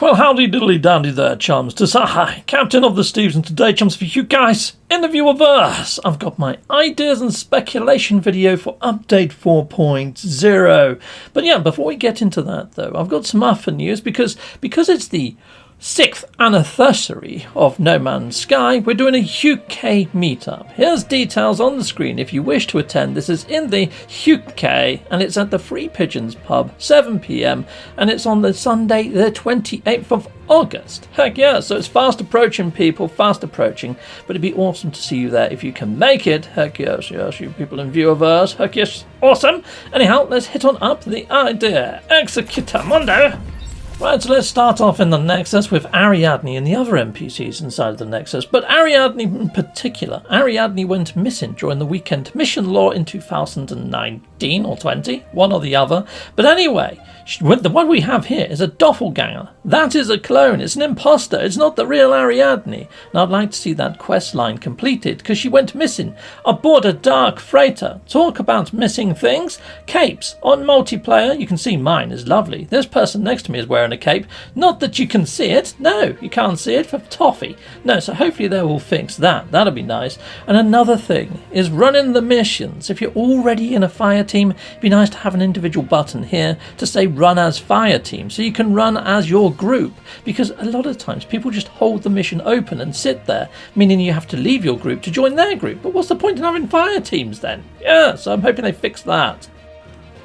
Well, howdy diddly dandy there, chums. To Hi, Captain of the Steves, and today, chums, for you guys in the viewerverse, I've got my ideas and speculation video for update 4.0. But yeah, before we get into that, though, I've got some other news because it's the 6th anniversary of No Man's Sky. We're doing a UK meetup. Here's details on the screen if you wish to attend. This is in the UK and it's at the Free Pigeons pub, 7 p.m, and it's on the Sunday the 28th of August. Heck yeah, so it's fast approaching, people, fast approaching, but it'd be awesome to see you there if you can make it. Heck yes, you people in viewerverse, heck yes, awesome. Anyhow, let's hit on up the idea. Executamundo. Right, so let's start off in the Nexus with Ariadne and the other NPCs inside of the Nexus, but Ariadne in particular. Ariadne went missing during the weekend mission lore in 2019 or 20, one or the other. But anyway, the one we have here is a doppelganger. That is a clone, it's an imposter, it's not the real Ariadne. And I'd like to see that quest line completed, because she went missing aboard a dark freighter. Talk about missing things. Capes. On multiplayer, you can see mine is lovely. This person next to me is wearing a cape. Not that you can see it. No, you can't see it for toffee. No, so hopefully they will fix that. That'll be nice. And another thing is running the missions. If you're already in a fire team, it'd be nice to have an individual button here to say run as fire team, so you can run as your group, because a lot of times people just hold the mission open and sit there, meaning you have to leave your group to join their group. But what's the point in having fire teams then? Yeah, so I'm hoping they fix that.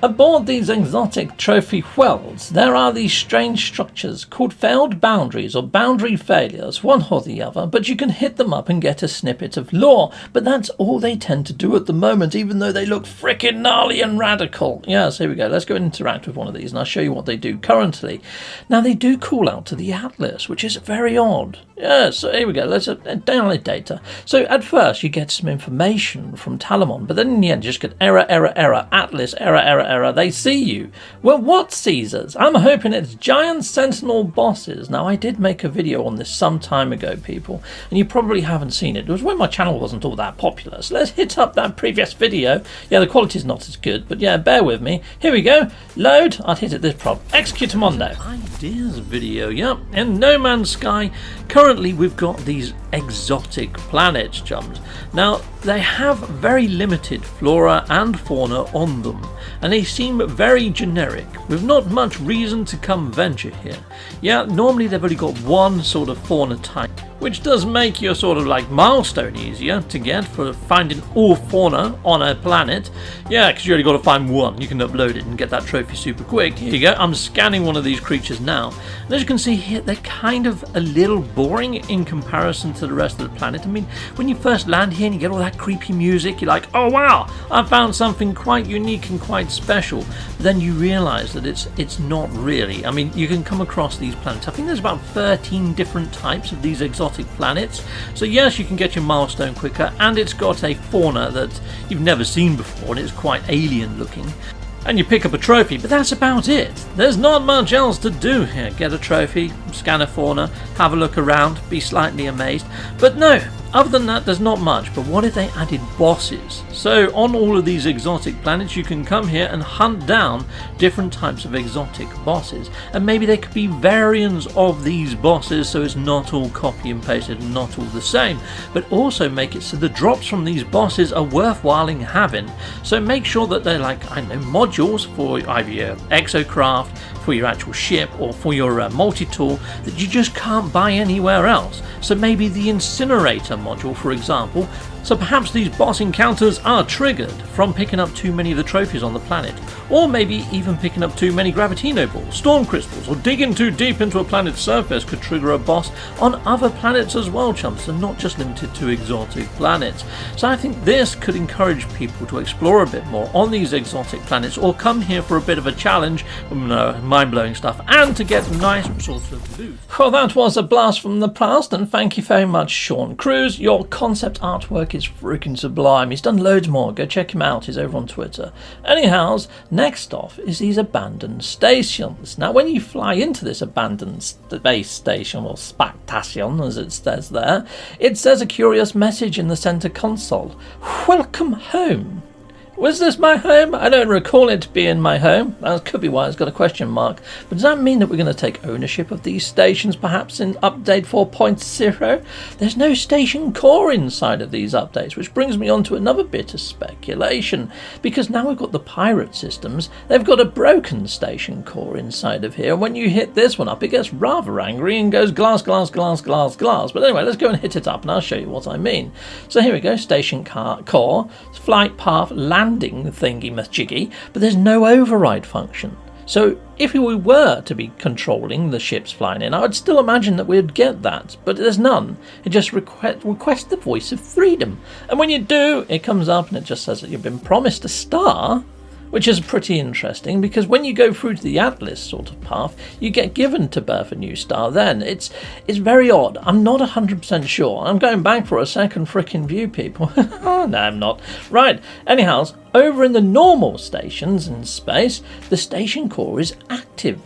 Aboard these exotic trophy wells, there are these strange structures called failed boundaries or boundary failures, one or the other, but you can hit them up and get a snippet of lore. But that's all they tend to do at the moment, even though they look frickin' gnarly and radical. Yes, here we go. Let's go and interact with one of these and I'll show you what they do currently. Now, they do call out to the Atlas, which is very odd. Yeah, so here we go. Let's download data. So at first you get some information from Talamon, but then in the end you just get error, Atlas, error. They see you. Well, what sees us? I'm hoping it's giant sentinel bosses. Now, I did make a video on this some time ago, people, and you probably haven't seen it. It was when my channel wasn't all that popular. So let's hit up that previous video. Yeah, the quality's not as good, but yeah, bear with me. Here we go. Load. I'd hit it this prompt. Executamundo. Ideas video. Yep. In No Man's Sky, currently we've got these exotic planets, chums. Now, they have very limited flora and fauna on them, and they seem very generic, with not much reason to come venture here. Yeah, normally they've only got one sort of fauna type, which does make your sort of like milestone easier to get for finding all fauna on a planet. Yeah, because you only got to find one. You can upload it and get that trophy super quick. Here you go. I'm scanning one of these creatures now, and as you can see here, they're kind of a little boring in comparison to the rest of the planet. I mean, when you first land here and you get all that creepy music, you're like, oh wow, I found something quite unique and quite special. But then you realize that it's not really. I mean, you can come across these planets. I think there's about 13 different types of these exotic planets. So yes, you can get your milestone quicker, and it's got a fauna that you've never seen before, and it's quite alien looking. And you pick up a trophy, but that's about it. There's not much else to do here. Get a trophy, scan a fauna, have a look around, be slightly amazed. But no, other than that, there's not much. But what if they added bosses? So on all of these exotic planets, you can come here and hunt down different types of exotic bosses. And maybe they could be variants of these bosses, so it's not all copy and pasted and not all the same. But also make it so the drops from these bosses are worthwhile in having. So make sure that they're like, I don't know, modules for either your exocraft, for your actual ship, or for your multi-tool that you just can't buy anywhere else. So maybe the incinerator module, for example. So perhaps these boss encounters are triggered from picking up too many of the trophies on the planet, or maybe even picking up too many gravitino balls, storm crystals, or digging too deep into a planet's surface could trigger a boss on other planets as well, chumps, and not just limited to exotic planets. So I think this could encourage people to explore a bit more on these exotic planets, or come here for a bit of a challenge, mind-blowing stuff, and to get nice sorts of loot. Well, that was a blast from the past, and thank you very much, Sean Cruz. Your concept artwork is freaking sublime. He's done loads more. Go check him out. He's over on Twitter. Anyhow, next off is these abandoned stations. Now, when you fly into this abandoned space station, or spectation as it says there, it says a curious message in the center console. Welcome home. Was this my home? I don't recall it being my home. That could be why it's got a question mark. But does that mean that we're going to take ownership of these stations perhaps in update 4.0? There's no station core inside of these updates, which brings me on to another bit of speculation. Because now we've got the pirate systems, they've got a broken station core inside of here. When you hit this one up, it gets rather angry and goes glass, glass, glass, glass, glass. But anyway, let's go and hit it up and I'll show you what I mean. So here we go, station core, flight path, landing thingy majiggy, but there's no override function. So if we were to be controlling the ships flying in, I would still imagine that we'd get that, but there's none. It just requests the voice of freedom. And when you do, it comes up and it just says that you've been promised a star, which is pretty interesting because when you go through to the Atlas sort of path, you get given to birth a new star then. It's very odd. I'm not 100% sure. I'm going back for a second frickin' view, people. No, I'm not. Right, anyhow, over in the normal stations in space, the station core is active.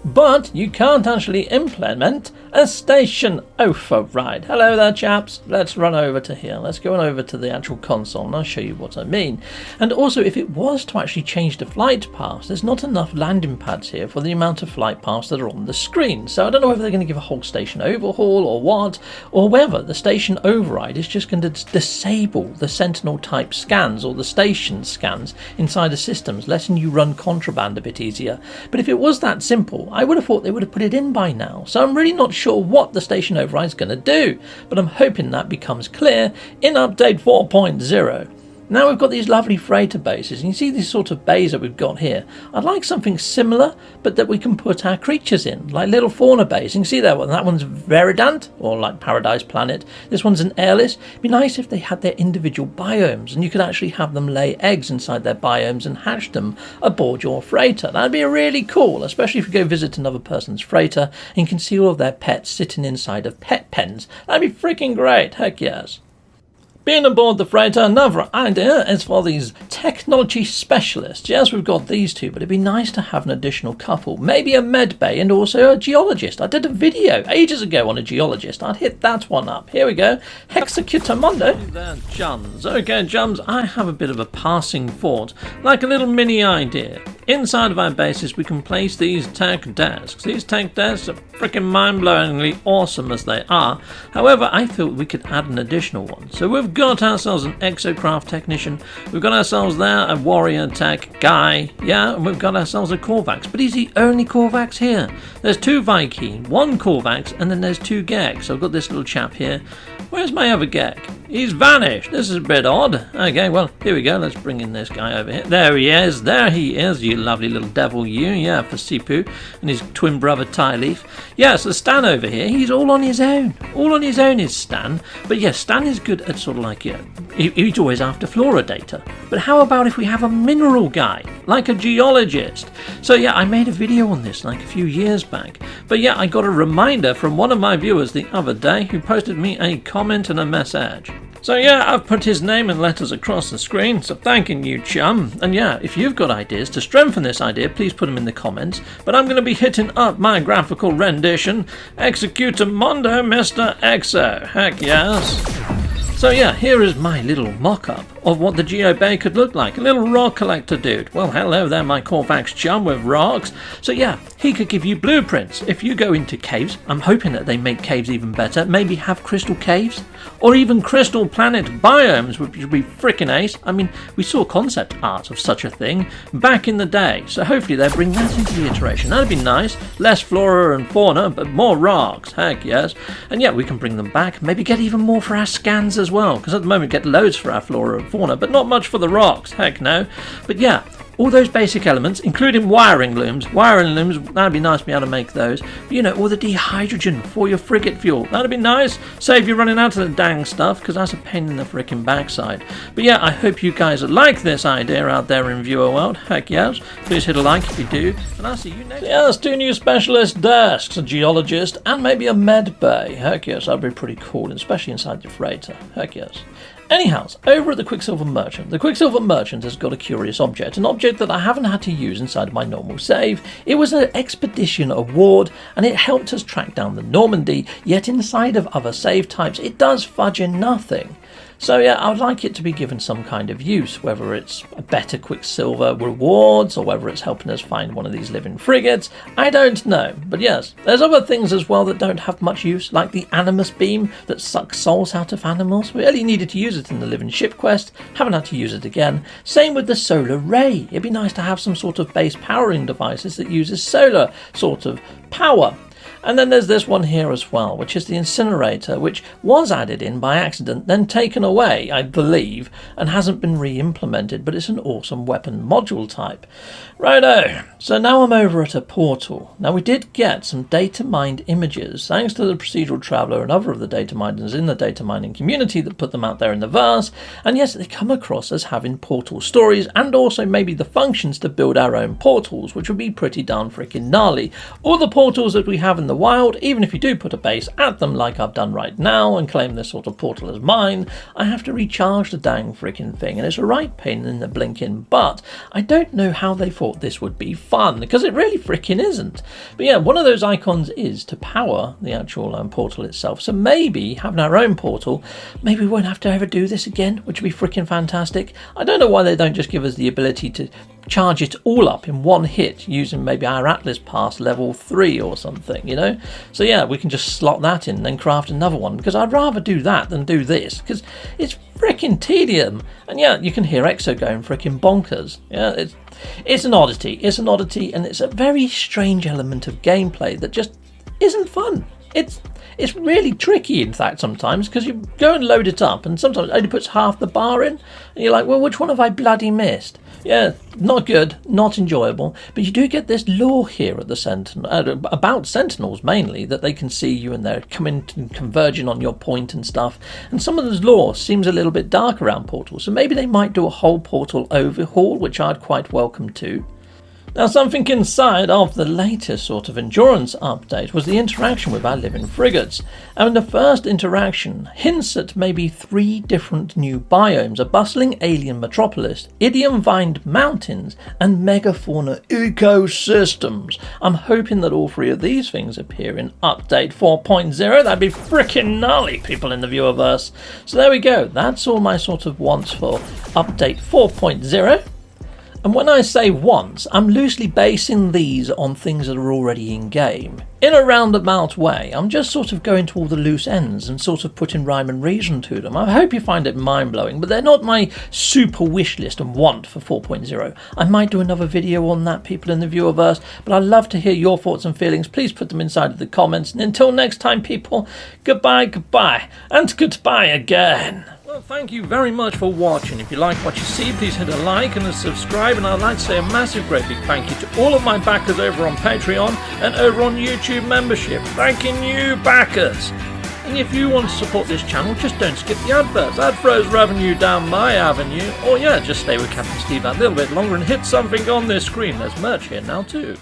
But you can't actually implement a station override. Hello there, chaps. Let's run over to here. Let's go on over to the actual console and I'll show you what I mean. And also, if it was to actually change the flight paths, there's not enough landing pads here for the amount of flight paths that are on the screen. So I don't know whether they're going to give a whole station overhaul or what, or whether the station override is just going to disable the Sentinel type scans or the station scans inside the systems, letting you run contraband a bit easier. But if it was that simple, I would have thought they would have put it in by now. So I'm really not sure what the station override is going to do, but I'm hoping that becomes clear in update 4.0. Now we've got these lovely freighter bases, and you see these sort of bays that we've got here. I'd like something similar, but that we can put our creatures in, like little fauna bays. You can see that one. That one's Veridant, or like Paradise Planet. This one's an airless. It'd be nice if they had their individual biomes, and you could actually have them lay eggs inside their biomes and hatch them aboard your freighter. That'd be really cool, especially if you go visit another person's freighter, and you can see all of their pets sitting inside of pet pens. That'd be freaking great. Heck yes. Being aboard the freighter, another idea is for these technology specialists. Yes, we've got these two, but it'd be nice to have an additional couple. Maybe a med bay and also a geologist. I did a video ages ago on a geologist. I'd hit that one up. Here we go. Hexacutamundo. There, chums. Okay, chums, I have a bit of a passing thought, like a little mini idea. Inside of our bases, we can place these tech desks. These tech desks are freaking mind-blowingly awesome as they are. However, I thought we could add an additional one. So we've got ourselves an exocraft technician. We've got ourselves there a warrior tech guy. Yeah, and we've got ourselves a Korvax. But he's the only Korvax here. There's two Viking, one Korvax, and then there's two Geks. So I've got this little chap here. Where's my other Gek? He's vanished. This is a bit odd. Okay, well, here we go. Let's bring in this guy over here. There he is. There he is, you lovely little devil, you. Yeah, for Sipu and his twin brother Tyleaf. Yeah, so Stan over here, he's all on his own. All on his own is Stan. But yes, Stan is good at sort of like, yeah, he's always after flora data. But how about if we have a mineral guy, like a geologist? So yeah, I made a video on this like a few years back. But yeah, I got a reminder from one of my viewers the other day who posted me a comment and a message. So yeah, I've put his name and letters across the screen, so thanking you, chum. And yeah, if you've got ideas to strengthen this idea, please put them in the comments. But I'm going to be hitting up my graphical rendition, Executamundo Mr. Exo. Heck yes. So yeah, here is my little mock-up of what the Geo Bay could look like. A little rock collector dude. Well, hello there, my Korvax chum with rocks. So yeah, he could give you blueprints. If you go into caves, I'm hoping that they make caves even better. Maybe have crystal caves? Or even crystal planet biomes, which would be frickin' ace. I mean, we saw concept art of such a thing back in the day. So hopefully they'll bring that into the iteration. That'd be nice. Less flora and fauna, but more rocks. Heck yes. And yeah, we can bring them back. Maybe get even more for our scans as well. Because at the moment we get loads for our flora and fauna, but not much for the rocks. Heck no. But yeah, all those basic elements, including wiring looms, that'd be nice to be able to make those. But, you know, all the dehydrogen for your frigate fuel, that'd be nice. Save you running out of the dang stuff, because that's a pain in the frickin' backside. But yeah, I hope you guys like this idea out there in viewer world. Heck yes. Please hit a like if you do, and I'll see you next time. Yeah, there's two new specialist desks, a geologist, and maybe a med bay. Heck yes, that'd be pretty cool, especially inside your freighter. Heck yes. Anyhow, over at the Quicksilver Merchant. The Quicksilver Merchant has got a curious object, an object that I haven't had to use inside of my normal save. It was an expedition award, and it helped us track down the Normandy, yet inside of other save types it does fudge in nothing. So yeah, I would like it to be given some kind of use, whether it's a better Quicksilver rewards or whether it's helping us find one of these living frigates, I don't know. But yes, there's other things as well that don't have much use, like the Animus Beam that sucks souls out of animals. We only needed to use it in the Living Ship quest, haven't had to use it again. Same with the Solar Ray. It'd be nice to have some sort of base powering devices that uses solar sort of power. And then there's this one here as well, which is the incinerator, which was added in by accident, then taken away, I believe, and hasn't been re-implemented, but it's an awesome weapon module type. Righto, so now I'm over at a portal. Now we did get some data mined images, thanks to the Procedural Traveller and other of the data miners in the data mining community that put them out there in the verse, and yes, they come across as having portal stories, and also maybe the functions to build our own portals, which would be pretty darn freaking gnarly. All the portals that we have in the wild, even if you do put a base at them like I've done right now and claim this sort of portal as mine, I have to recharge the dang freaking thing, and it's a right pain in the blinking butt. I don't know how they thought this would be fun, because it really freaking isn't. But yeah, one of those icons is to power the actual portal itself, so maybe having our own portal, maybe we won't have to ever do this again, which would be freaking fantastic. I don't know why they don't just give us the ability to charge it all up in one hit using maybe our Atlas Pass level 3 or something, you know? So yeah, we can just slot that in and then craft another one, because I'd rather do that than do this, because it's freaking tedium. And yeah, you can hear Exo going freaking bonkers. Yeah, it's an oddity. It's an oddity, and it's a very strange element of gameplay that just isn't fun. It's really tricky, in fact, sometimes, because you go and load it up, and sometimes it only puts half the bar in, and you're like, well, which one have I bloody missed? Yeah, not good, not enjoyable, but you do get this lore here at the Sentinel, about Sentinels mainly, that they can see you and they're coming and converging on your point and stuff, and some of this lore seems a little bit dark around portals, so maybe they might do a whole portal overhaul, which I'd quite welcome too. Now, something inside of the latest sort of endurance update was the interaction with our living frigates. And the first interaction hints at maybe 3 different new biomes: a bustling alien metropolis, idiom-vined mountains, and megafauna ecosystems. I'm hoping that all 3 of these things appear in update 4.0. That'd be freaking gnarly, people in the viewerverse. So there we go. That's all my sort of wants for update 4.0. And when I say wants, I'm loosely basing these on things that are already in game. In a roundabout way, I'm just sort of going to all the loose ends and sort of putting rhyme and reason to them. I hope you find it mind-blowing, but they're not my super wish list and want for 4.0. I might do another video on that, people in the viewerverse, but I'd love to hear your thoughts and feelings. Please put them inside of the comments. And until next time, people, goodbye, and goodbye again. Well, thank you very much for watching. If you like what you see, please hit a like and a subscribe, and I'd like to say a massive great big thank you to all of my backers over on Patreon and over on YouTube membership. Thanking you, backers! And if you want to support this channel, just don't skip the adverts. That throws revenue down my avenue. Or yeah, just stay with Captain Steve that little bit longer and hit something on this screen. There's merch here now too.